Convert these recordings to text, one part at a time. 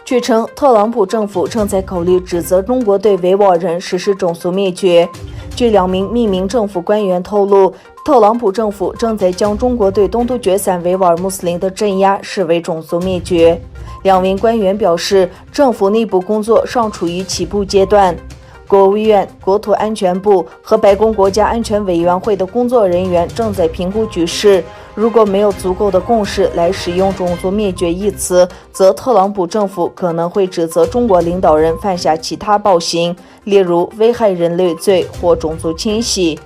据称，特朗普政府正在考虑指责中国对维吾尔人实施种族灭绝。据2名匿名政府官员透露，特朗普政府正在将中国对东突厥散维吾尔穆斯林的镇压视为种族灭绝。2名官员表示，政府内部工作尚处于起步阶段。国务院、国土安全部和白宫国家安全委员会的工作人员正在评估局势。如果没有足够的共识来使用种族灭绝一词，则特朗普政府可能会指责中国领导人犯下其他暴行，例如危害人类罪或种族清洗。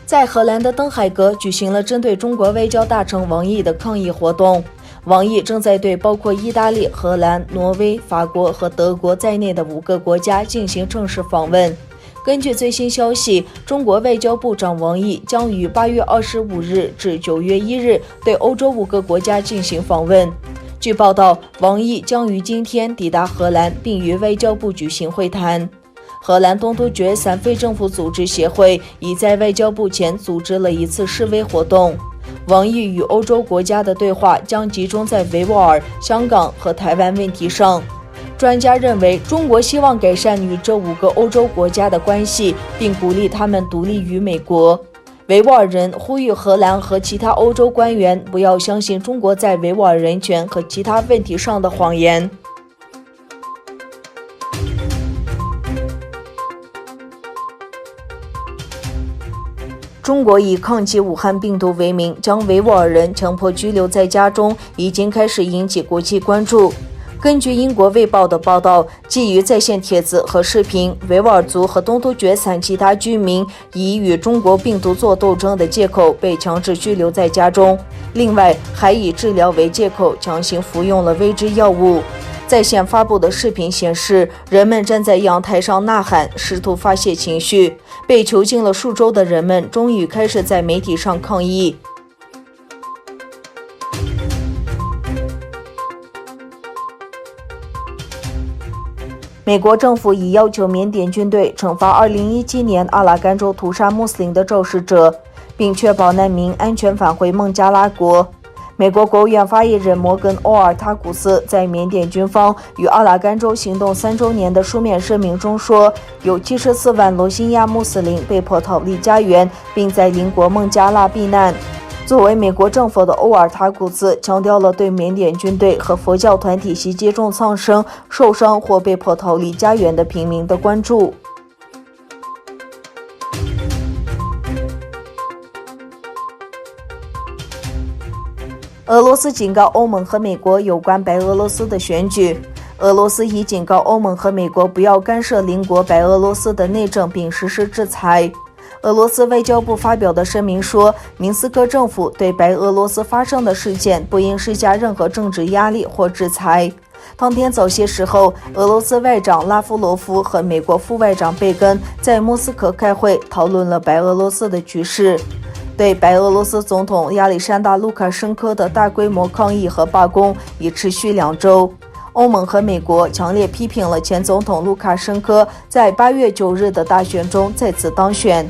在荷兰的登海阁举行了针对中国外交大臣王毅的抗议活动。王毅正在对包括意大利、荷兰、挪威、法国和德国在内的5个国家进行正式访问。根据最新消息，中国外交部长王毅将于8月25日至9月1日对欧洲5个国家进行访问。据报道，王毅将于今天抵达荷兰，并与外交部举行会谈。荷兰东突厥散非政府组织协会已在外交部前组织了一次示威活动。王毅与欧洲国家的对话将集中在维吾尔、香港和台湾问题上。专家认为，中国希望改善与这5个欧洲国家的关系，并鼓励他们独立于美国。维吾尔人呼吁荷兰和其他欧洲官员不要相信中国在维吾尔人权和其他问题上的谎言。中国以抗击武汉病毒为名，将维吾尔人强迫拘留在家中，已经开始引起国际关注。根据英国《卫报》的报道，基于在线帖子和视频，维吾尔族和东突厥散其他居民以与中国病毒做斗争的借口被强制拘留在家中，另外还以治疗为借口强行服用了未知药物。在线发布的视频显示，人们站在阳台上呐喊，试图发泄情绪。被囚禁了数周的人们终于开始在媒体上抗议。美国政府已要求缅甸军队惩罚2017年阿拉干州屠杀穆斯林的肇事者，并确保难民安全返回孟加拉国。美国国务院发言人摩根·欧尔塔古斯在缅甸军方与阿拉干州行动3周年的书面声明中说，有74万罗兴亚穆斯林被迫逃离家园，并在邻国孟加拉避难。作为美国政府的欧尔塔古斯强调了对缅甸军队和佛教团体袭击中丧生、受伤或被迫逃离家园的平民的关注。俄罗斯警告欧盟和美国有关白俄罗斯的选举。俄罗斯已警告欧盟和美国不要干涉邻国白俄罗斯的内政并实施制裁。俄罗斯外交部发表的声明说，明斯克政府对白俄罗斯发生的事件不应施加任何政治压力或制裁。当天早些时候，俄罗斯外长拉夫罗夫和美国副外长贝根在莫斯科开会，讨论了白俄罗斯的局势。对白俄罗斯总统亚历山大·卢卡申科的大规模抗议和罢工已持续2周。欧盟和美国强烈批评了前总统卢卡申科在8月9日的大选中再次当选。